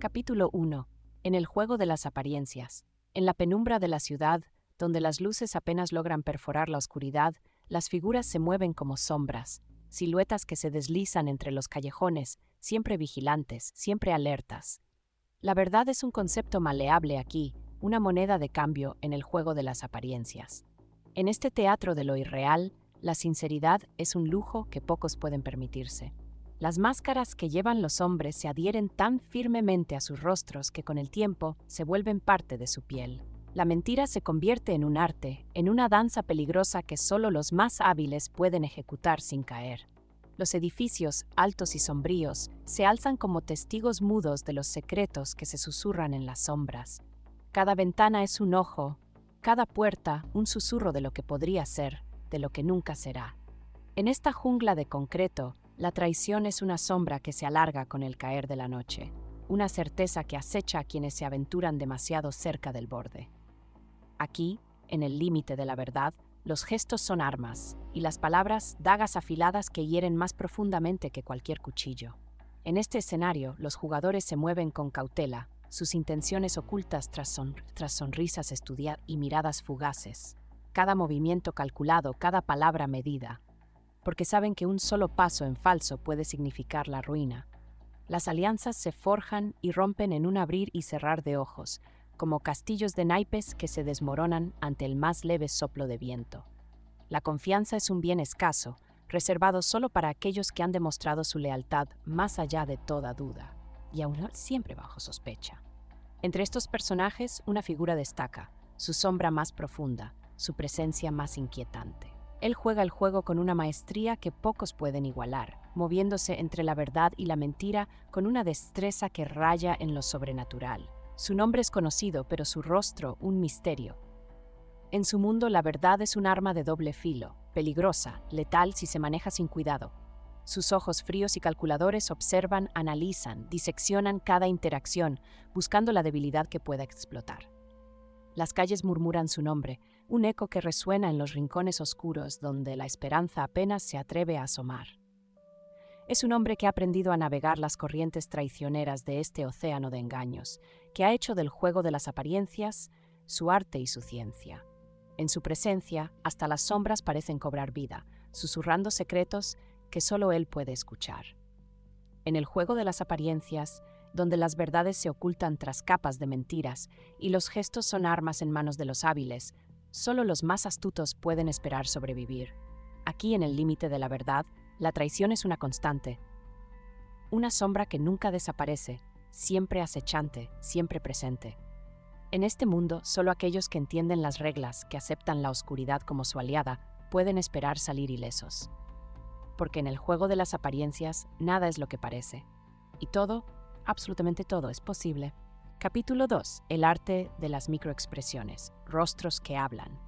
Capítulo 1. En el juego de las apariencias. En la penumbra de la ciudad, donde las luces apenas logran perforar la oscuridad, las figuras se mueven como sombras, siluetas que se deslizan entre los callejones, siempre vigilantes, siempre alertas. La verdad es un concepto maleable aquí, una moneda de cambio en el juego de las apariencias. En este teatro de lo irreal, la sinceridad es un lujo que pocos pueden permitirse. Las máscaras que llevan los hombres se adhieren tan firmemente a sus rostros que con el tiempo se vuelven parte de su piel. La mentira se convierte en un arte, en una danza peligrosa que solo los más hábiles pueden ejecutar sin caer. Los edificios, altos y sombríos, se alzan como testigos mudos de los secretos que se susurran en las sombras. Cada ventana es un ojo, cada puerta un susurro de lo que podría ser, de lo que nunca será. En esta jungla de concreto, la traición es una sombra que se alarga con el caer de la noche, una certeza que acecha a quienes se aventuran demasiado cerca del borde. Aquí, en el límite de la verdad, los gestos son armas, y las palabras dagas afiladas que hieren más profundamente que cualquier cuchillo. En este escenario, los jugadores se mueven con cautela, sus intenciones ocultas tras sonrisas estudiadas y miradas fugaces. Cada movimiento calculado, cada palabra medida, porque saben que un solo paso en falso puede significar la ruina. Las alianzas se forjan y rompen en un abrir y cerrar de ojos, como castillos de naipes que se desmoronan ante el más leve soplo de viento. La confianza es un bien escaso, reservado solo para aquellos que han demostrado su lealtad más allá de toda duda, y aún siempre bajo sospecha. Entre estos personajes, una figura destaca, su sombra más profunda, su presencia más inquietante. Él juega el juego con una maestría que pocos pueden igualar, moviéndose entre la verdad y la mentira con una destreza que raya en lo sobrenatural. Su nombre es conocido, pero su rostro un misterio. En su mundo, la verdad es un arma de doble filo, peligrosa, letal si se maneja sin cuidado. Sus ojos fríos y calculadores observan, analizan, diseccionan cada interacción, buscando la debilidad que pueda explotar. Las calles murmuran su nombre, un eco que resuena en los rincones oscuros donde la esperanza apenas se atreve a asomar. Es un hombre que ha aprendido a navegar las corrientes traicioneras de este océano de engaños, que ha hecho del juego de las apariencias su arte y su ciencia. En su presencia, hasta las sombras parecen cobrar vida, susurrando secretos que solo él puede escuchar. En el juego de las apariencias, donde las verdades se ocultan tras capas de mentiras y los gestos son armas en manos de los hábiles, solo los más astutos pueden esperar sobrevivir. Aquí, en el límite de la verdad, la traición es una constante, una sombra que nunca desaparece, siempre acechante, siempre presente. En este mundo, solo aquellos que entienden las reglas, que aceptan la oscuridad como su aliada, pueden esperar salir ilesos. Porque en el juego de las apariencias, nada es lo que parece. Y todo, absolutamente todo, es posible. Capítulo 2. El arte de las microexpresiones. Rostros que hablan.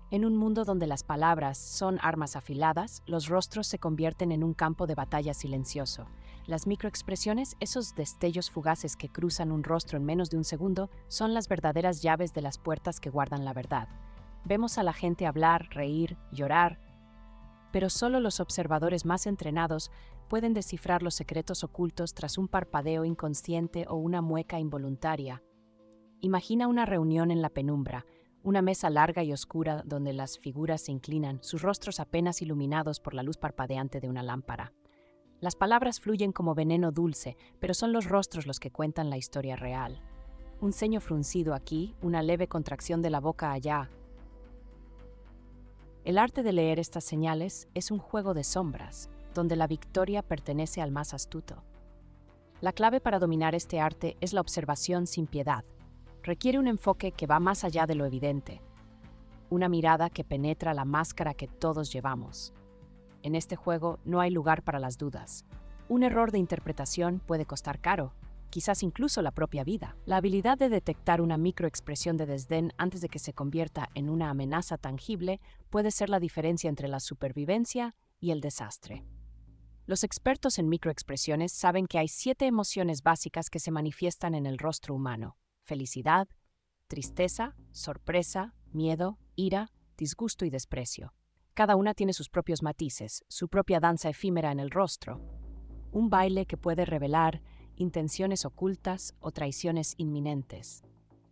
En un mundo donde las palabras son armas afiladas, los rostros se convierten en un campo de batalla silencioso. Las microexpresiones, esos destellos fugaces que cruzan un rostro en menos de un segundo, son las verdaderas llaves de las puertas que guardan la verdad. Vemos a la gente hablar, reír, llorar, pero solo los observadores más entrenados pueden descifrar los secretos ocultos tras un parpadeo inconsciente o una mueca involuntaria. Imagina una reunión en la penumbra, una mesa larga y oscura donde las figuras se inclinan, sus rostros apenas iluminados por la luz parpadeante de una lámpara. Las palabras fluyen como veneno dulce, pero son los rostros los que cuentan la historia real. Un ceño fruncido aquí, una leve contracción de la boca allá. El arte de leer estas señales es un juego de sombras, donde la victoria pertenece al más astuto. La clave para dominar este arte es la observación sin piedad. Requiere un enfoque que va más allá de lo evidente, una mirada que penetra la máscara que todos llevamos. En este juego no hay lugar para las dudas. Un error de interpretación puede costar caro, quizás incluso la propia vida. La habilidad de detectar una microexpresión de desdén antes de que se convierta en una amenaza tangible puede ser la diferencia entre la supervivencia y el desastre. Los expertos en microexpresiones saben que hay 7 emociones básicas que se manifiestan en el rostro humano: felicidad, tristeza, sorpresa, miedo, ira, disgusto y desprecio. Cada una tiene sus propios matices, su propia danza efímera en el rostro. Un baile que puede revelar intenciones ocultas o traiciones inminentes.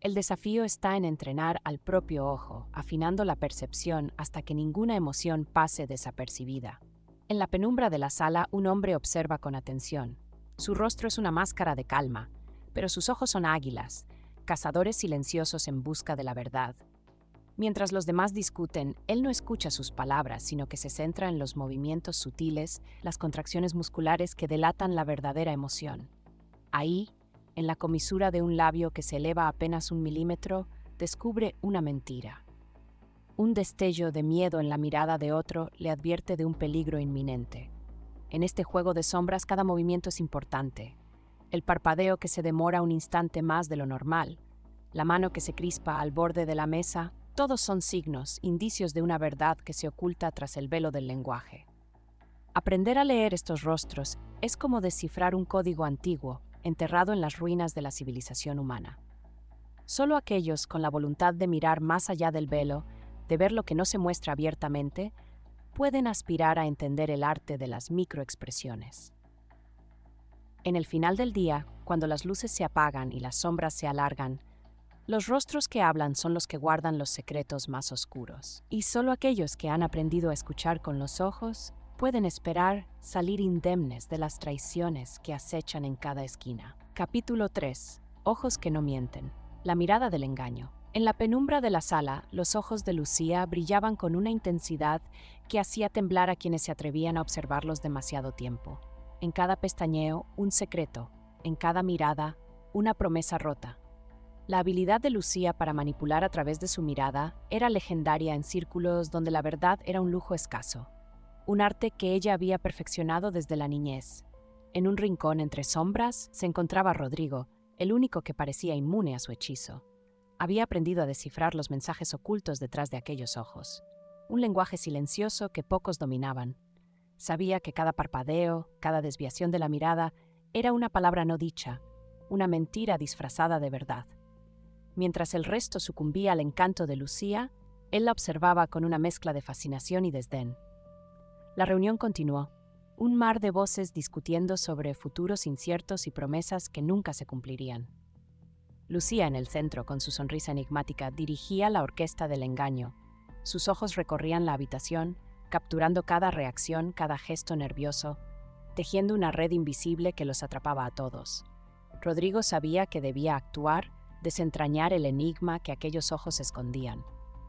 El desafío está en entrenar al propio ojo, afinando la percepción hasta que ninguna emoción pase desapercibida. En la penumbra de la sala, un hombre observa con atención. Su rostro es una máscara de calma, pero sus ojos son águilas, cazadores silenciosos en busca de la verdad. Mientras los demás discuten, él no escucha sus palabras, sino que se centra en los movimientos sutiles, las contracciones musculares que delatan la verdadera emoción. Ahí, en la comisura de un labio que se eleva apenas 1 milímetro, descubre una mentira. Un destello de miedo en la mirada de otro le advierte de un peligro inminente. En este juego de sombras cada movimiento es importante. El parpadeo que se demora un instante más de lo normal, la mano que se crispa al borde de la mesa, todos son signos, indicios de una verdad que se oculta tras el velo del lenguaje. Aprender a leer estos rostros es como descifrar un código antiguo, enterrado en las ruinas de la civilización humana. Solo aquellos con la voluntad de mirar más allá del velo, de ver lo que no se muestra abiertamente, pueden aspirar a entender el arte de las microexpresiones. En el final del día, cuando las luces se apagan y las sombras se alargan, los rostros que hablan son los que guardan los secretos más oscuros, y solo aquellos que han aprendido a escuchar con los ojos pueden esperar salir indemnes de las traiciones que acechan en cada esquina. Capítulo 3. Ojos que no mienten. La mirada del engaño. En la penumbra de la sala, los ojos de Lucía brillaban con una intensidad que hacía temblar a quienes se atrevían a observarlos demasiado tiempo. En cada pestañeo, un secreto. En cada mirada, una promesa rota. La habilidad de Lucía para manipular a través de su mirada era legendaria en círculos donde la verdad era un lujo escaso. Un arte que ella había perfeccionado desde la niñez. En un rincón entre sombras se encontraba Rodrigo, el único que parecía inmune a su hechizo. Había aprendido a descifrar los mensajes ocultos detrás de aquellos ojos. Un lenguaje silencioso que pocos dominaban. Sabía que cada parpadeo, cada desviación de la mirada, era una palabra no dicha, una mentira disfrazada de verdad. Mientras el resto sucumbía al encanto de Lucía, él la observaba con una mezcla de fascinación y desdén. La reunión continuó, un mar de voces discutiendo sobre futuros inciertos y promesas que nunca se cumplirían. Lucía, en el centro, con su sonrisa enigmática, dirigía la orquesta del engaño. Sus ojos recorrían la habitación, capturando cada reacción, cada gesto nervioso, tejiendo una red invisible que los atrapaba a todos. Rodrigo sabía que debía actuar, desentrañar el enigma que aquellos ojos escondían.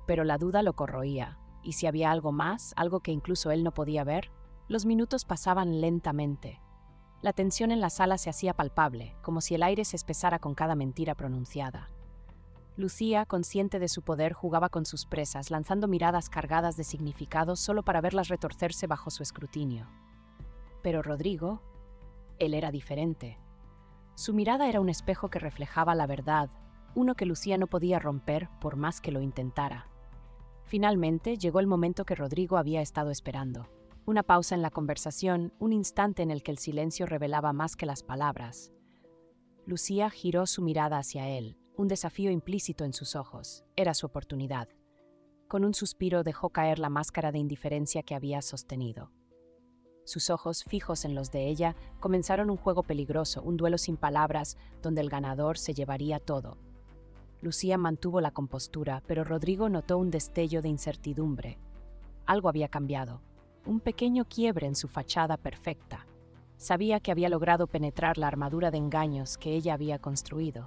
Pero la duda lo corroía, y si había algo más, algo que incluso él no podía ver, los minutos pasaban lentamente. La tensión en la sala se hacía palpable, como si el aire se espesara con cada mentira pronunciada. Lucía, consciente de su poder, jugaba con sus presas, lanzando miradas cargadas de significado solo para verlas retorcerse bajo su escrutinio. Pero Rodrigo, él era diferente. Su mirada era un espejo que reflejaba la verdad, uno que Lucía no podía romper por más que lo intentara. Finalmente llegó el momento que Rodrigo había estado esperando. Una pausa en la conversación, un instante en el que el silencio revelaba más que las palabras. Lucía giró su mirada hacia él, un desafío implícito en sus ojos. Era su oportunidad. Con un suspiro dejó caer la máscara de indiferencia que había sostenido. Sus ojos, fijos en los de ella, comenzaron un juego peligroso, un duelo sin palabras, donde el ganador se llevaría todo. Lucía mantuvo la compostura, pero Rodrigo notó un destello de incertidumbre. Algo había cambiado, un pequeño quiebre en su fachada perfecta. Sabía que había logrado penetrar la armadura de engaños que ella había construido.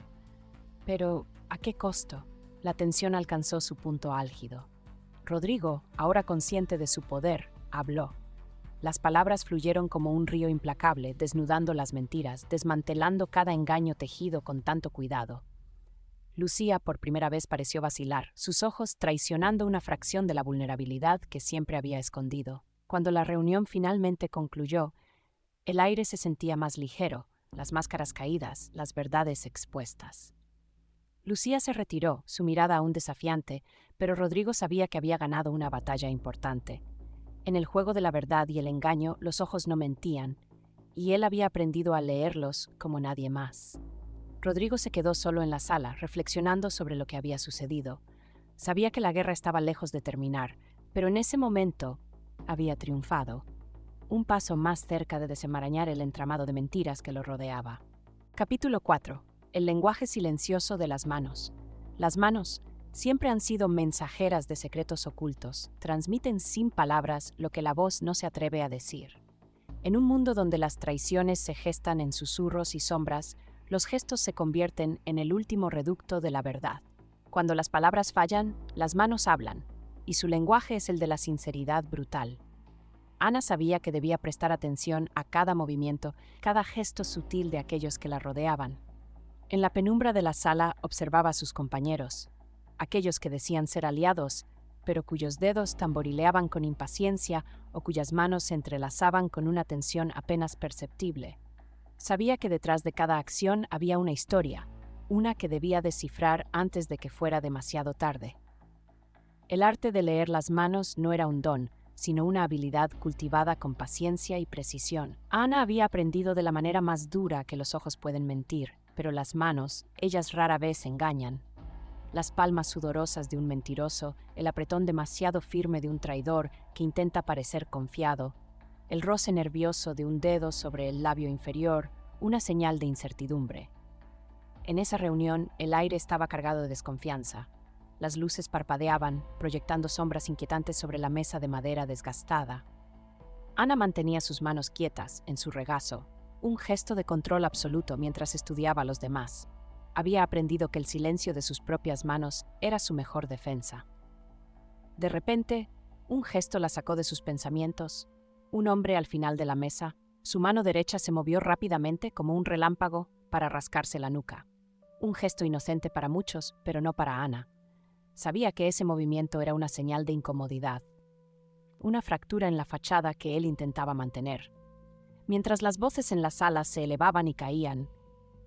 Pero, ¿a qué costo? La tensión alcanzó su punto álgido. Rodrigo, ahora consciente de su poder, habló. Las palabras fluyeron como un río implacable, desnudando las mentiras, desmantelando cada engaño tejido con tanto cuidado. Lucía por primera vez pareció vacilar, sus ojos traicionando una fracción de la vulnerabilidad que siempre había escondido. Cuando la reunión finalmente concluyó, el aire se sentía más ligero, las máscaras caídas, las verdades expuestas. Lucía se retiró, su mirada aún desafiante, pero Rodrigo sabía que había ganado una batalla importante. En el juego de la verdad y el engaño, los ojos no mentían, y él había aprendido a leerlos como nadie más. Rodrigo se quedó solo en la sala, reflexionando sobre lo que había sucedido. Sabía que la guerra estaba lejos de terminar, pero en ese momento había triunfado, un paso más cerca de desenmarañar el entramado de mentiras que lo rodeaba. Capítulo 4. El lenguaje silencioso de las manos. Las manos siempre han sido mensajeras de secretos ocultos, transmiten sin palabras lo que la voz no se atreve a decir. En un mundo donde las traiciones se gestan en susurros y sombras, los gestos se convierten en el último reducto de la verdad. Cuando las palabras fallan, las manos hablan, y su lenguaje es el de la sinceridad brutal. Ana sabía que debía prestar atención a cada movimiento, cada gesto sutil de aquellos que la rodeaban. En la penumbra de la sala observaba a sus compañeros, aquellos que decían ser aliados, pero cuyos dedos tamborileaban con impaciencia o cuyas manos se entrelazaban con una tensión apenas perceptible. Sabía que detrás de cada acción había una historia, una que debía descifrar antes de que fuera demasiado tarde. El arte de leer las manos no era un don, sino una habilidad cultivada con paciencia y precisión. Ana había aprendido de la manera más dura que los ojos pueden mentir, pero las manos, ellas rara vez engañan. Las palmas sudorosas de un mentiroso, el apretón demasiado firme de un traidor que intenta parecer confiado, el roce nervioso de un dedo sobre el labio inferior, una señal de incertidumbre. En esa reunión, el aire estaba cargado de desconfianza. Las luces parpadeaban, proyectando sombras inquietantes sobre la mesa de madera desgastada. Ana mantenía sus manos quietas, en su regazo, un gesto de control absoluto mientras estudiaba a los demás. Había aprendido que el silencio de sus propias manos era su mejor defensa. De repente, un gesto la sacó de sus pensamientos. Un hombre al final de la mesa, su mano derecha se movió rápidamente como un relámpago para rascarse la nuca. Un gesto inocente para muchos, pero no para Ana. Sabía que ese movimiento era una señal de incomodidad, una fractura en la fachada que él intentaba mantener. Mientras las voces en la sala se elevaban y caían,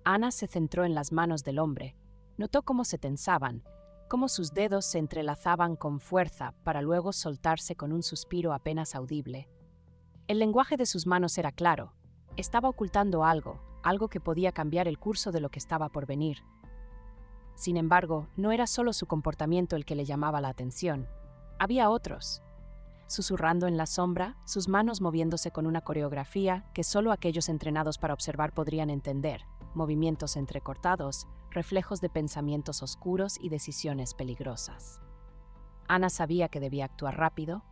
Ana se centró en las manos del hombre. Notó cómo se tensaban, cómo sus dedos se entrelazaban con fuerza para luego soltarse con un suspiro apenas audible. El lenguaje de sus manos era claro. Estaba ocultando algo, algo que podía cambiar el curso de lo que estaba por venir. Sin embargo, no era solo su comportamiento el que le llamaba la atención. Había otros. Susurrando en la sombra, sus manos moviéndose con una coreografía que solo aquellos entrenados para observar podrían entender. Movimientos entrecortados, reflejos de pensamientos oscuros y decisiones peligrosas. Ana sabía que debía actuar rápido,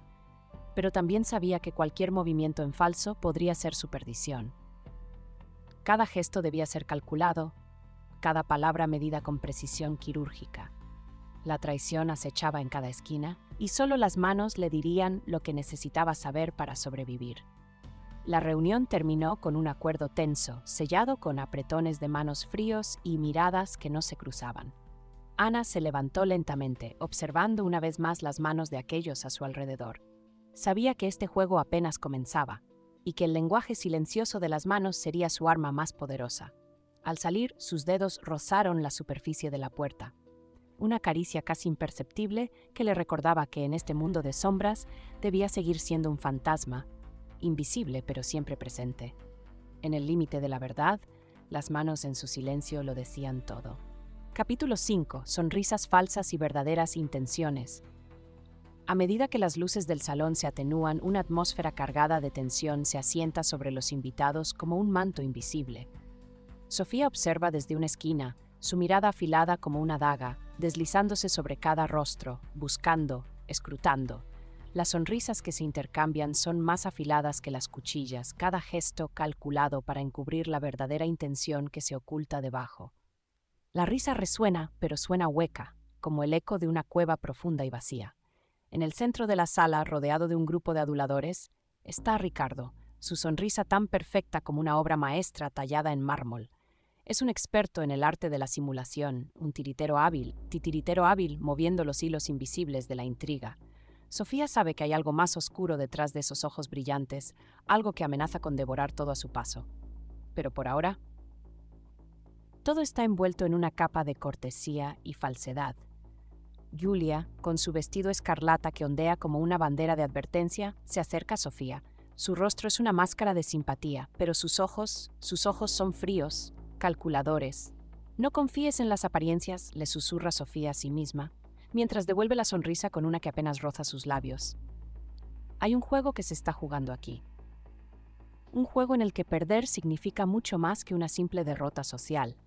pero también sabía que cualquier movimiento en falso podría ser su perdición. Cada gesto debía ser calculado, cada palabra medida con precisión quirúrgica. La traición acechaba en cada esquina, y solo las manos le dirían lo que necesitaba saber para sobrevivir. La reunión terminó con un acuerdo tenso, sellado con apretones de manos fríos y miradas que no se cruzaban. Ana se levantó lentamente, observando una vez más las manos de aquellos a su alrededor. Sabía que este juego apenas comenzaba, y que el lenguaje silencioso de las manos sería su arma más poderosa. Al salir, sus dedos rozaron la superficie de la puerta. Una caricia casi imperceptible que le recordaba que en este mundo de sombras debía seguir siendo un fantasma, invisible pero siempre presente. En el límite de la verdad, las manos en su silencio lo decían todo. Capítulo 5. Sonrisas falsas y verdaderas intenciones. A medida que las luces del salón se atenúan, una atmósfera cargada de tensión se asienta sobre los invitados como un manto invisible. Sofía observa desde una esquina, su mirada afilada como una daga, deslizándose sobre cada rostro, buscando, escrutando. Las sonrisas que se intercambian son más afiladas que las cuchillas, cada gesto calculado para encubrir la verdadera intención que se oculta debajo. La risa resuena, pero suena hueca, como el eco de una cueva profunda y vacía. En el centro de la sala, rodeado de un grupo de aduladores, está Ricardo, su sonrisa tan perfecta como una obra maestra tallada en mármol. Es un experto en el arte de la simulación, un titiritero hábil moviendo los hilos invisibles de la intriga. Sofía sabe que hay algo más oscuro detrás de esos ojos brillantes, algo que amenaza con devorar todo a su paso. Pero por ahora, todo está envuelto en una capa de cortesía y falsedad. Julia, con su vestido escarlata que ondea como una bandera de advertencia, se acerca a Sofía. Su rostro es una máscara de simpatía, pero sus ojos son fríos, calculadores. No confíes en las apariencias, le susurra Sofía a sí misma, mientras devuelve la sonrisa con una que apenas roza sus labios. Hay un juego que se está jugando aquí. un juego en el que perder significa mucho más que una simple derrota social.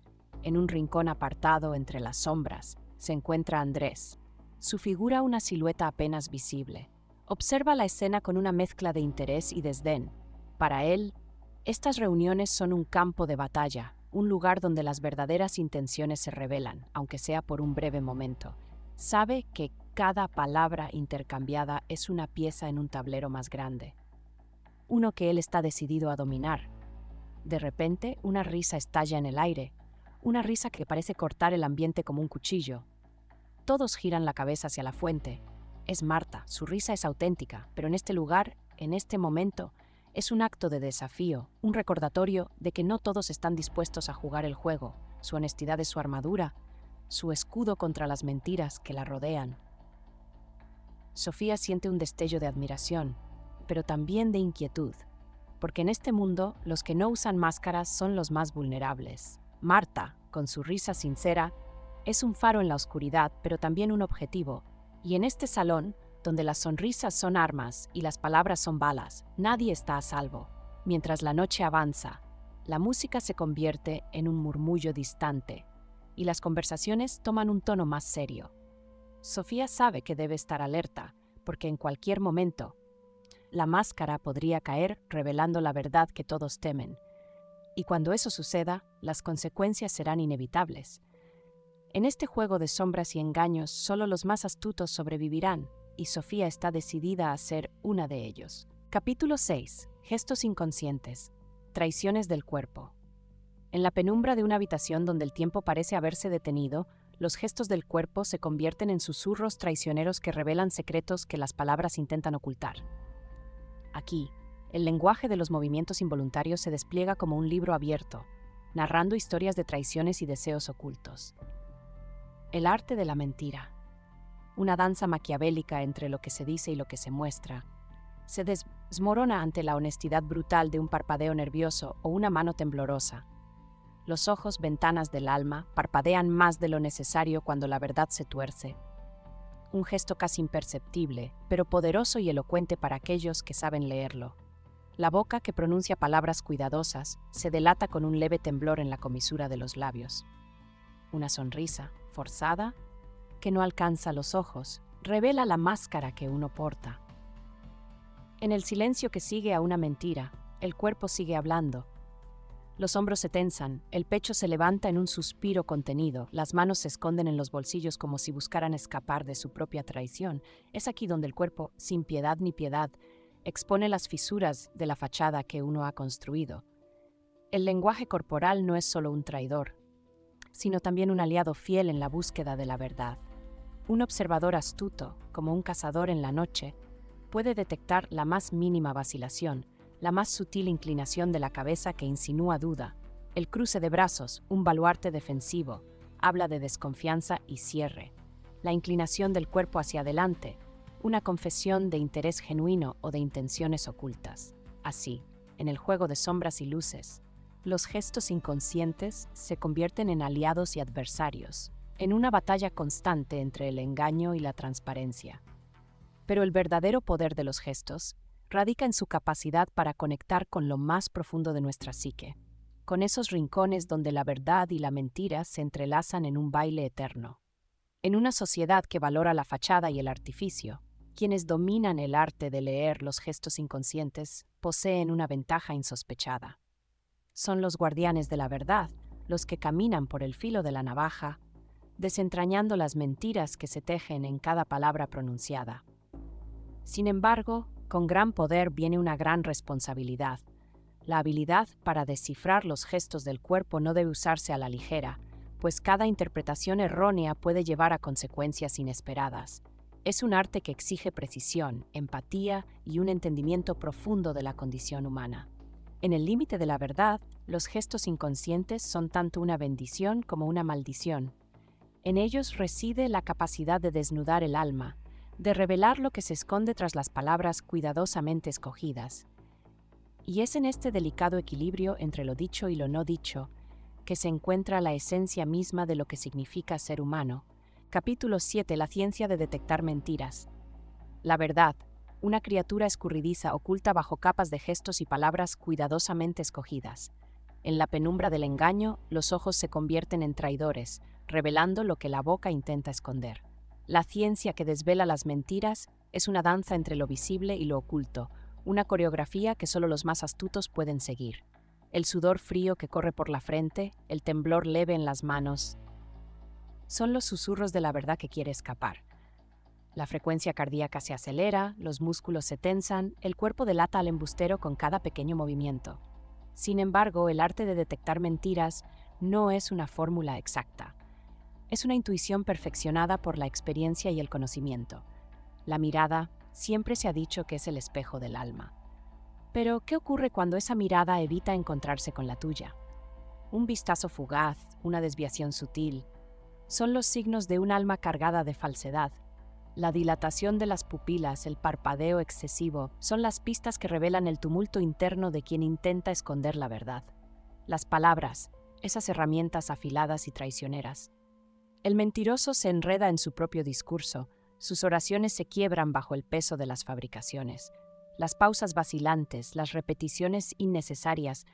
En un rincón apartado entre las sombras se encuentra Andrés. Su figura una silueta apenas visible. Observa la escena con una mezcla de interés y desdén. Para él, estas reuniones son un campo de batalla, un lugar donde las verdaderas intenciones se revelan, aunque sea por un breve momento. Sabe que cada palabra intercambiada es una pieza en un tablero más grande, uno que él está decidido a dominar. De repente, una risa estalla en el aire, una risa que parece cortar el ambiente como un cuchillo. Todos giran la cabeza hacia la fuente. Es Marta, su risa es auténtica, pero en este lugar, en este momento, es un acto de desafío, un recordatorio de que no todos están dispuestos a jugar el juego. Su honestidad es su armadura, su escudo contra las mentiras que la rodean. Sofía siente un destello de admiración, pero también de inquietud, porque en este mundo los que no usan máscaras son los más vulnerables. Marta, con su risa sincera, es un faro en la oscuridad, pero también un objetivo. Y en este salón, donde las sonrisas son armas y las palabras son balas, nadie está a salvo. Mientras la noche avanza, la música se convierte en un murmullo distante y las conversaciones toman un tono más serio. Sofía sabe que debe estar alerta, porque en cualquier momento, la máscara podría caer revelando la verdad que todos temen. Y cuando eso suceda, las consecuencias serán inevitables. En este juego de sombras y engaños, solo los más astutos sobrevivirán, y Sofía está decidida a ser una de ellos. Capítulo 6. Gestos inconscientes. Traiciones del cuerpo. En la penumbra de una habitación donde el tiempo parece haberse detenido, los gestos del cuerpo se convierten en susurros traicioneros que revelan secretos que las palabras intentan ocultar. Aquí, el lenguaje de los movimientos involuntarios se despliega como un libro abierto, narrando historias de traiciones y deseos ocultos. El arte de la mentira. Una danza maquiavélica entre lo que se dice y lo que se muestra. Se desmorona ante la honestidad brutal de un parpadeo nervioso o una mano temblorosa. Los ojos, ventanas del alma, parpadean más de lo necesario cuando la verdad se tuerce. Un gesto casi imperceptible, pero poderoso y elocuente para aquellos que saben leerlo. La boca, que pronuncia palabras cuidadosas, se delata con un leve temblor en la comisura de los labios. Una sonrisa, forzada, que no alcanza los ojos, revela la máscara que uno porta. En el silencio que sigue a una mentira, el cuerpo sigue hablando. Los hombros se tensan, el pecho se levanta en un suspiro contenido, las manos se esconden en los bolsillos como si buscaran escapar de su propia traición. Es aquí donde el cuerpo, sin piedad ni piedad, expone las fisuras de la fachada que uno ha construido. El lenguaje corporal no es solo un traidor, sino también un aliado fiel en la búsqueda de la verdad. Un observador astuto, como un cazador en la noche, puede detectar la más mínima vacilación, la más sutil inclinación de la cabeza que insinúa duda. El cruce de brazos, un baluarte defensivo, habla de desconfianza y cierre. La inclinación del cuerpo hacia adelante, una confesión de interés genuino o de intenciones ocultas. Así, en el juego de sombras y luces, los gestos inconscientes se convierten en aliados y adversarios, en una batalla constante entre el engaño y la transparencia. Pero el verdadero poder de los gestos radica en su capacidad para conectar con lo más profundo de nuestra psique, con esos rincones donde la verdad y la mentira se entrelazan en un baile eterno. En una sociedad que valora la fachada y el artificio, quienes dominan el arte de leer los gestos inconscientes poseen una ventaja insospechada. Son los guardianes de la verdad, los que caminan por el filo de la navaja, desentrañando las mentiras que se tejen en cada palabra pronunciada. Sin embargo, con gran poder viene una gran responsabilidad. La habilidad para descifrar los gestos del cuerpo no debe usarse a la ligera, pues cada interpretación errónea puede llevar a consecuencias inesperadas. Es un arte que exige precisión, empatía y un entendimiento profundo de la condición humana. En el límite de la verdad, los gestos inconscientes son tanto una bendición como una maldición. En ellos reside la capacidad de desnudar el alma, de revelar lo que se esconde tras las palabras cuidadosamente escogidas. Y es en este delicado equilibrio entre lo dicho y lo no dicho que se encuentra la esencia misma de lo que significa ser humano. Capítulo 7. La ciencia de detectar mentiras. La verdad, una criatura escurridiza oculta bajo capas de gestos y palabras cuidadosamente escogidas. En la penumbra del engaño, los ojos se convierten en traidores, revelando lo que la boca intenta esconder. La ciencia que desvela las mentiras es una danza entre lo visible y lo oculto, una coreografía que solo los más astutos pueden seguir. El sudor frío que corre por la frente, el temblor leve en las manos, son los susurros de la verdad que quiere escapar. La frecuencia cardíaca se acelera, los músculos se tensan, el cuerpo delata al embustero con cada pequeño movimiento. Sin embargo, el arte de detectar mentiras no es una fórmula exacta. Es una intuición perfeccionada por la experiencia y el conocimiento. La mirada siempre se ha dicho que es el espejo del alma. Pero, ¿qué ocurre cuando esa mirada evita encontrarse con la tuya? Un vistazo fugaz, una desviación sutil, son los signos de un alma cargada de falsedad. La dilatación de las pupilas, el parpadeo excesivo, son las pistas que revelan el tumulto interno de quien intenta esconder la verdad. Las palabras, esas herramientas afiladas y traicioneras. El mentiroso se enreda en su propio discurso, sus oraciones se quiebran bajo el peso de las fabricaciones. Las pausas vacilantes, las repeticiones innecesarias,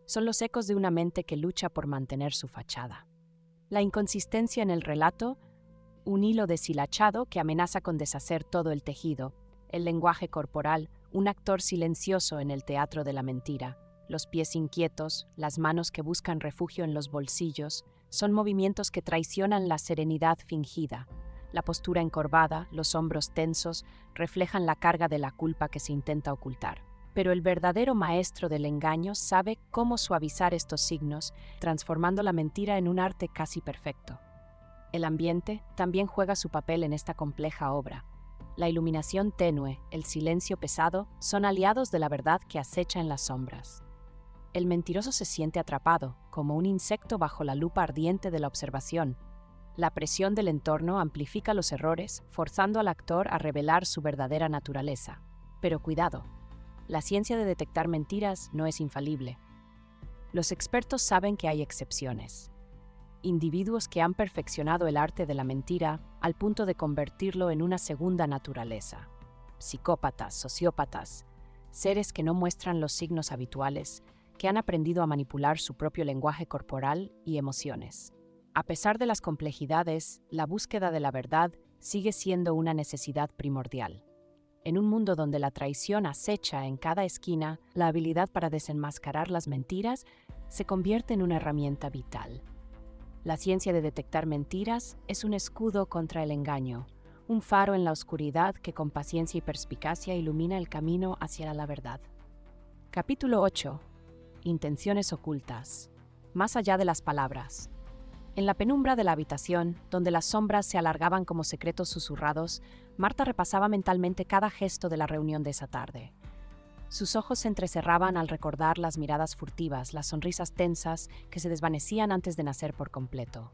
son los ecos de una mente que lucha por mantener su fachada. La inconsistencia en el relato, un hilo deshilachado que amenaza con deshacer todo el tejido, el lenguaje corporal, un actor silencioso en el teatro de la mentira, los pies inquietos, las manos que buscan refugio en los bolsillos, son movimientos que traicionan la serenidad fingida. La postura encorvada, los hombros tensos, reflejan la carga de la culpa que se intenta ocultar. Pero el verdadero maestro del engaño sabe cómo suavizar estos signos, transformando la mentira en un arte casi perfecto. El ambiente también juega su papel en esta compleja obra. La iluminación tenue, el silencio pesado, son aliados de la verdad que acecha en las sombras. El mentiroso se siente atrapado, como un insecto bajo la lupa ardiente de la observación. La presión del entorno amplifica los errores, forzando al actor a revelar su verdadera naturaleza. Pero cuidado, la ciencia de detectar mentiras no es infalible. Los expertos saben que hay excepciones. Individuos que han perfeccionado el arte de la mentira al punto de convertirlo en una segunda naturaleza. Psicópatas, sociópatas, seres que no muestran los signos habituales, que han aprendido a manipular su propio lenguaje corporal y emociones. A pesar de las complejidades, la búsqueda de la verdad sigue siendo una necesidad primordial. En un mundo donde la traición acecha en cada esquina, la habilidad para desenmascarar las mentiras se convierte en una herramienta vital. La ciencia de detectar mentiras es un escudo contra el engaño, un faro en la oscuridad que con paciencia y perspicacia ilumina el camino hacia la verdad. Capítulo 8. Intenciones ocultas. Más allá de las palabras. En la penumbra de la habitación, donde las sombras se alargaban como secretos susurrados, Marta repasaba mentalmente cada gesto de la reunión de esa tarde. Sus ojos se entrecerraban al recordar las miradas furtivas, las sonrisas tensas que se desvanecían antes de nacer por completo.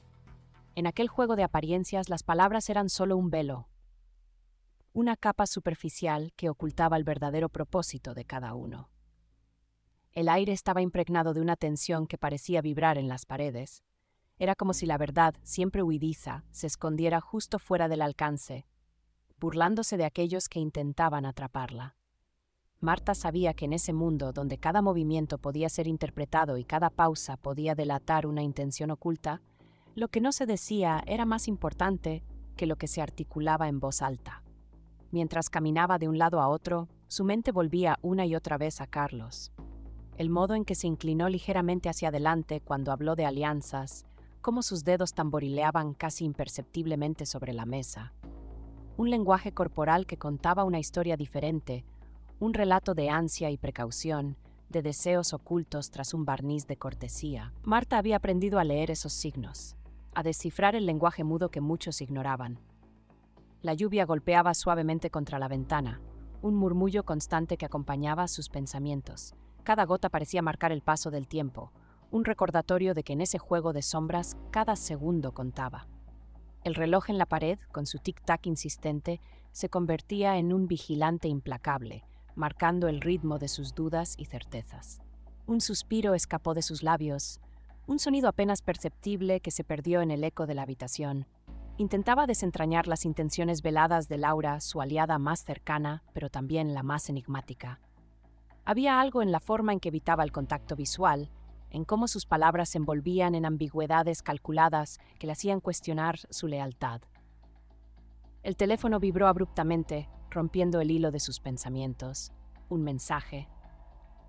En aquel juego de apariencias, las palabras eran solo un velo, una capa superficial que ocultaba el verdadero propósito de cada uno. El aire estaba impregnado de una tensión que parecía vibrar en las paredes. Era como si la verdad, siempre huidiza, se escondiera justo fuera del alcance, burlándose de aquellos que intentaban atraparla. Marta sabía que en ese mundo donde cada movimiento podía ser interpretado y cada pausa podía delatar una intención oculta, lo que no se decía era más importante que lo que se articulaba en voz alta. Mientras caminaba de un lado a otro, su mente volvía una y otra vez a Carlos. El modo en que se inclinó ligeramente hacia adelante cuando habló de alianzas, cómo sus dedos tamborileaban casi imperceptiblemente sobre la mesa. Un lenguaje corporal que contaba una historia diferente, un relato de ansia y precaución, de deseos ocultos tras un barniz de cortesía. Marta había aprendido a leer esos signos, a descifrar el lenguaje mudo que muchos ignoraban. La lluvia golpeaba suavemente contra la ventana, un murmullo constante que acompañaba sus pensamientos. Cada gota parecía marcar el paso del tiempo, un recordatorio de que en ese juego de sombras cada segundo contaba. El reloj en la pared, con su tic-tac insistente, se convertía en un vigilante implacable, marcando el ritmo de sus dudas y certezas. Un suspiro escapó de sus labios, un sonido apenas perceptible que se perdió en el eco de la habitación. Intentaba desentrañar las intenciones veladas de Laura, su aliada más cercana, pero también la más enigmática. Había algo en la forma en que evitaba el contacto visual, en cómo sus palabras se envolvían en ambigüedades calculadas que le hacían cuestionar su lealtad. El teléfono vibró abruptamente, rompiendo el hilo de sus pensamientos. Un mensaje.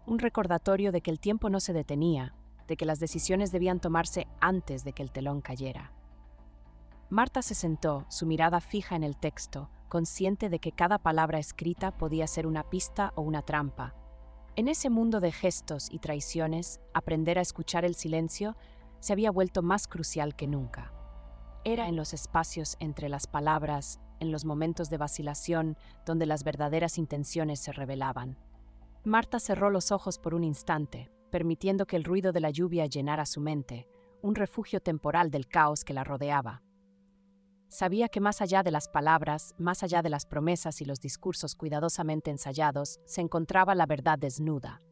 Un recordatorio de que el tiempo no se detenía, de que las decisiones debían tomarse antes de que el telón cayera. Marta se sentó, su mirada fija en el texto, consciente de que cada palabra escrita podía ser una pista o una trampa. En ese mundo de gestos y traiciones, aprender a escuchar el silencio se había vuelto más crucial que nunca. Era en los espacios entre las palabras, en los momentos de vacilación, donde las verdaderas intenciones se revelaban. Marta cerró los ojos por un instante, permitiendo que el ruido de la lluvia llenara su mente, un refugio temporal del caos que la rodeaba. Sabía que más allá de las palabras, más allá de las promesas y los discursos cuidadosamente ensayados, se encontraba la verdad desnuda,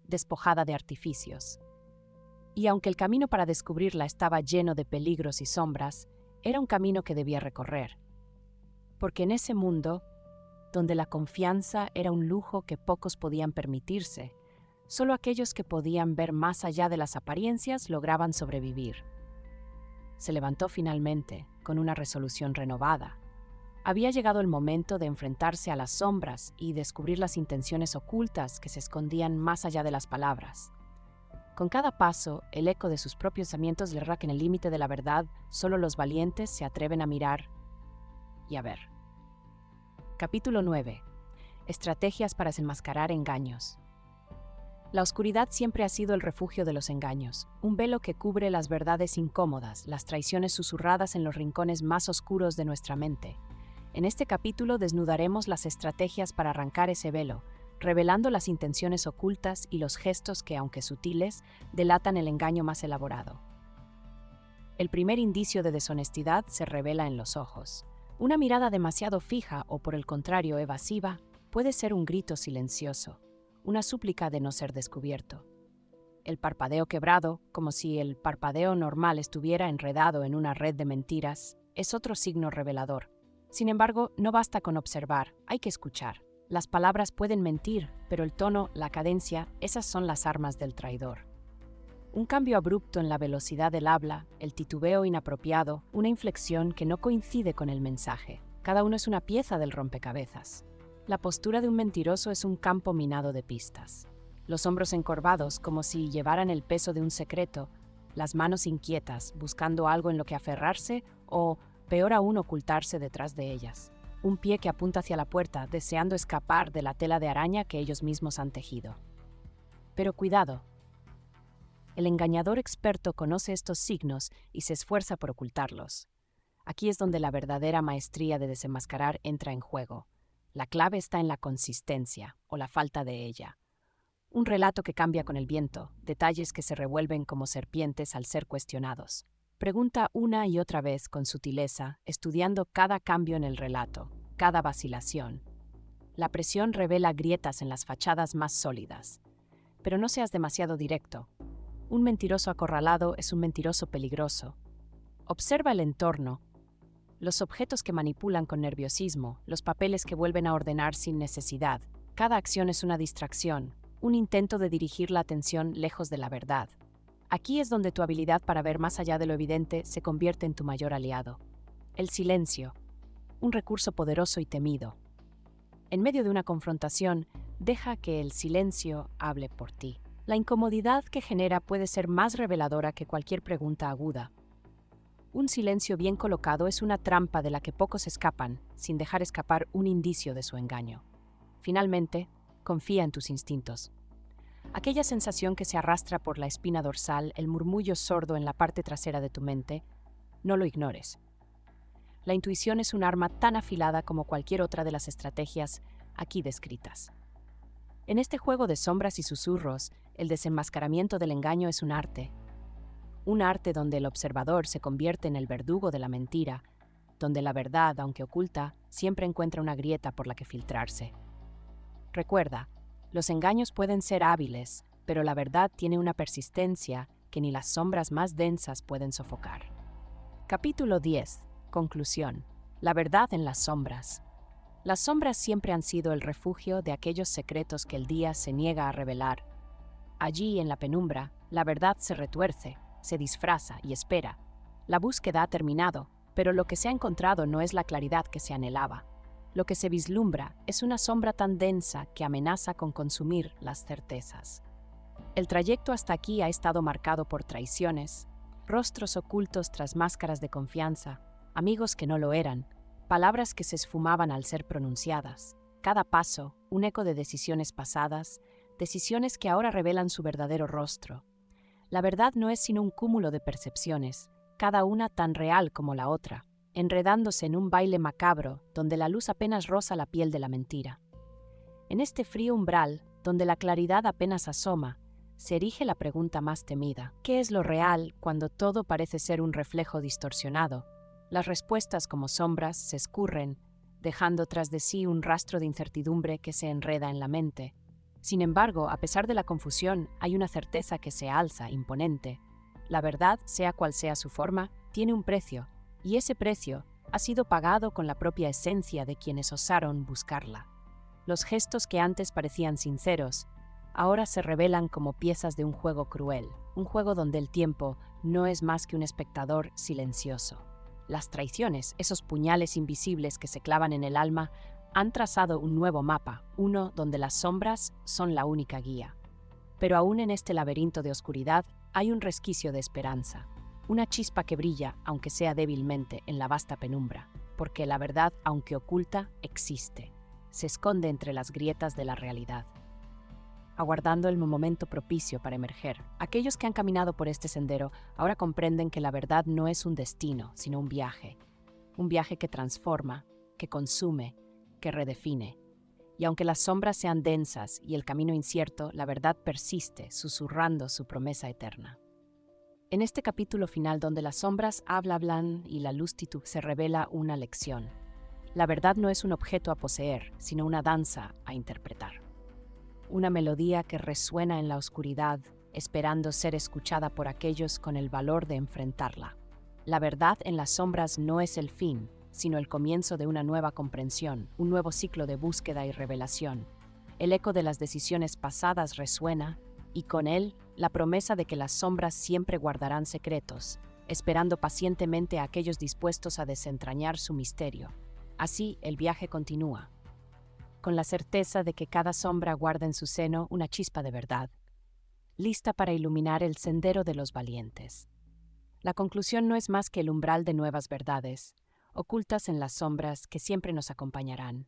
despojada de artificios. Y aunque el camino para descubrirla estaba lleno de peligros y sombras, era un camino que debía recorrer. Porque en ese mundo, donde la confianza era un lujo que pocos podían permitirse, solo aquellos que podían ver más allá de las apariencias lograban sobrevivir. Se levantó finalmente, con una resolución renovada. Había llegado el momento de enfrentarse a las sombras y descubrir las intenciones ocultas que se escondían más allá de las palabras. Con cada paso, el eco de sus propios pensamientos le recuerda que en el límite de la verdad, solo los valientes se atreven a mirar y a ver. Capítulo 9. Estrategias para desenmascarar engaños. La oscuridad siempre ha sido el refugio de los engaños, un velo que cubre las verdades incómodas, las traiciones susurradas en los rincones más oscuros de nuestra mente. En este capítulo desnudaremos las estrategias para arrancar ese velo, revelando las intenciones ocultas y los gestos que, aunque sutiles, delatan el engaño más elaborado. El primer indicio de deshonestidad se revela en los ojos. Una mirada demasiado fija o, por el contrario, evasiva, puede ser un grito silencioso, una súplica de no ser descubierto. El parpadeo quebrado, como si el parpadeo normal estuviera enredado en una red de mentiras, es otro signo revelador. Sin embargo, no basta con observar, hay que escuchar. Las palabras pueden mentir, pero el tono, la cadencia, esas son las armas del traidor. Un cambio abrupto en la velocidad del habla, el titubeo inapropiado, una inflexión que no coincide con el mensaje. Cada uno es una pieza del rompecabezas. La postura de un mentiroso es un campo minado de pistas. Los hombros encorvados, como si llevaran el peso de un secreto, las manos inquietas, buscando algo en lo que aferrarse o, peor aún, ocultarse detrás de ellas. Un pie que apunta hacia la puerta, deseando escapar de la tela de araña que ellos mismos han tejido. Pero cuidado. El engañador experto conoce estos signos y se esfuerza por ocultarlos. Aquí es donde la verdadera maestría de desenmascarar entra en juego. La clave está en la consistencia, o la falta de ella. Un relato que cambia con el viento, detalles que se revuelven como serpientes al ser cuestionados. Pregunta una y otra vez con sutileza, estudiando cada cambio en el relato, cada vacilación. La presión revela grietas en las fachadas más sólidas. Pero no seas demasiado directo. Un mentiroso acorralado es un mentiroso peligroso. Observa el entorno, los objetos que manipulan con nerviosismo, los papeles que vuelven a ordenar sin necesidad. Cada acción es una distracción, un intento de dirigir la atención lejos de la verdad. Aquí es donde tu habilidad para ver más allá de lo evidente se convierte en tu mayor aliado. El silencio, un recurso poderoso y temido. En medio de una confrontación, deja que el silencio hable por ti. La incomodidad que genera puede ser más reveladora que cualquier pregunta aguda. Un silencio bien colocado es una trampa de la que pocos escapan, sin dejar escapar un indicio de su engaño. Finalmente, confía en tus instintos. Aquella sensación que se arrastra por la espina dorsal, el murmullo sordo en la parte trasera de tu mente, no lo ignores. La intuición es un arma tan afilada como cualquier otra de las estrategias aquí descritas. En este juego de sombras y susurros, el desenmascaramiento del engaño es un arte donde el observador se convierte en el verdugo de la mentira, donde la verdad, aunque oculta, siempre encuentra una grieta por la que filtrarse. Recuerda, los engaños pueden ser hábiles, pero la verdad tiene una persistencia que ni las sombras más densas pueden sofocar. Capítulo 10. Conclusión. La verdad en las sombras. Las sombras siempre han sido el refugio de aquellos secretos que el día se niega a revelar. Allí, en la penumbra, la verdad se retuerce, se disfraza y espera. La búsqueda ha terminado, pero lo que se ha encontrado no es la claridad que se anhelaba. Lo que se vislumbra es una sombra tan densa que amenaza con consumir las certezas. El trayecto hasta aquí ha estado marcado por traiciones, rostros ocultos tras máscaras de confianza, amigos que no lo eran, palabras que se esfumaban al ser pronunciadas. Cada paso, un eco de decisiones pasadas, decisiones que ahora revelan su verdadero rostro. La verdad no es sino un cúmulo de percepciones, cada una tan real como la otra, enredándose en un baile macabro donde la luz apenas roza la piel de la mentira. En este frío umbral, donde la claridad apenas asoma, se erige la pregunta más temida. ¿Qué es lo real cuando todo parece ser un reflejo distorsionado? Las respuestas como sombras se escurren, dejando tras de sí un rastro de incertidumbre que se enreda en la mente. Sin embargo, a pesar de la confusión, hay una certeza que se alza, imponente. La verdad, sea cual sea su forma, tiene un precio, y ese precio ha sido pagado con la propia esencia de quienes osaron buscarla. Los gestos que antes parecían sinceros, ahora se revelan como piezas de un juego cruel, un juego donde el tiempo no es más que un espectador silencioso. Las traiciones, esos puñales invisibles que se clavan en el alma, han trazado un nuevo mapa, uno donde las sombras son la única guía. Pero aún en este laberinto de oscuridad hay un resquicio de esperanza, una chispa que brilla, aunque sea débilmente, en la vasta penumbra, porque la verdad, aunque oculta, existe, se esconde entre las grietas de la realidad, aguardando el momento propicio para emerger. Aquellos que han caminado por este sendero ahora comprenden que la verdad no es un destino, sino un viaje que transforma, que consume, que redefine. Y aunque las sombras sean densas y el camino incierto, la verdad persiste, susurrando su promesa eterna. En este capítulo final donde las sombras hablan y la luz se revela una lección. La verdad no es un objeto a poseer, sino una danza a interpretar. Una melodía que resuena en la oscuridad, esperando ser escuchada por aquellos con el valor de enfrentarla. La verdad en las sombras no es el fin, sino el comienzo de una nueva comprensión, un nuevo ciclo de búsqueda y revelación. El eco de las decisiones pasadas resuena, y con él, la promesa de que las sombras siempre guardarán secretos, esperando pacientemente a aquellos dispuestos a desentrañar su misterio. Así, el viaje continúa, con la certeza de que cada sombra guarda en su seno una chispa de verdad, lista para iluminar el sendero de los valientes. La conclusión no es más que el umbral de nuevas verdades, ocultas en las sombras que siempre nos acompañarán.